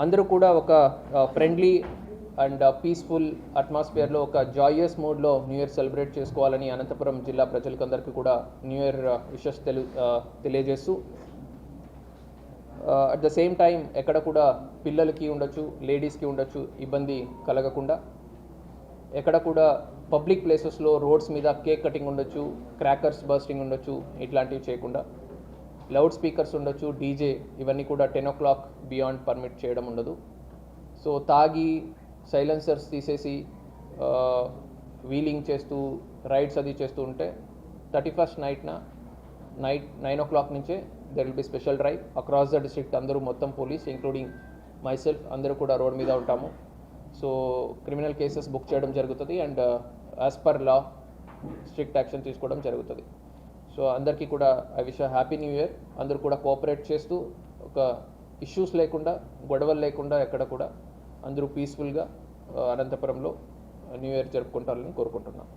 అందరూ కూడా ఒక ఫ్రెండ్లీ అండ్ పీస్ఫుల్ అట్మాస్ఫియర్లో ఒక జాయస్ మూడ్లో న్యూ ఇయర్ సెలబ్రేట్ చేసుకోవాలని అనంతపురం జిల్లా ప్రజలకందరికీ కూడా న్యూ ఇయర్ విషెస్ తెలియజేస్తూ అట్ ద సేమ్ టైం ఎక్కడ కూడా పిల్లలకి ఉండొచ్చు, లేడీస్కి ఉండొచ్చు ఇబ్బంది కలగకుండా, ఎక్కడ కూడా పబ్లిక్ ప్లేసెస్లో రోడ్స్ మీద కేక్ కటింగ్ ఉండొచ్చు, క్రాకర్స్ బర్స్టింగ్ ఉండొచ్చు, ఇట్లాంటివి చేయకుండా, లౌడ్ స్పీకర్స్ ఉండొచ్చు, డీజే ఇవన్నీ కూడా 10 o'clock బియాండ్ పర్మిట్ చేయడం ఉండదు. సో తాగి సైలెన్సర్స్ తీసేసి వీలింగ్ చేస్తూ రైడ్స్ అది చేస్తూ ఉంటే 31st నైట్ 9 o'clock నుంచే there will be special drive across the district. అందరూ మొత్తం పోలీస్ ఇంక్లూడింగ్ మై సెల్ఫ్ అందరూ కూడా రోడ్ మీద ఉంటాము. సో క్రిమినల్ కేసెస్ బుక్ చేయడం జరుగుతుంది and as per law strict action తీసుకోవడం జరుగుతుంది. సో అందరికీ కూడా I wish happy new year. అందరూ కూడా కోఆపరేట్ చేస్తూ ఒక ఇష్యూస్ లేకుండా, గొడవలు లేకుండా ఎక్కడ కూడా అందరూ పీస్ఫుల్గా అనంతపురంలో న్యూ ఇయర్ జరుపుకుంటారని కోరుకుంటున్నాను.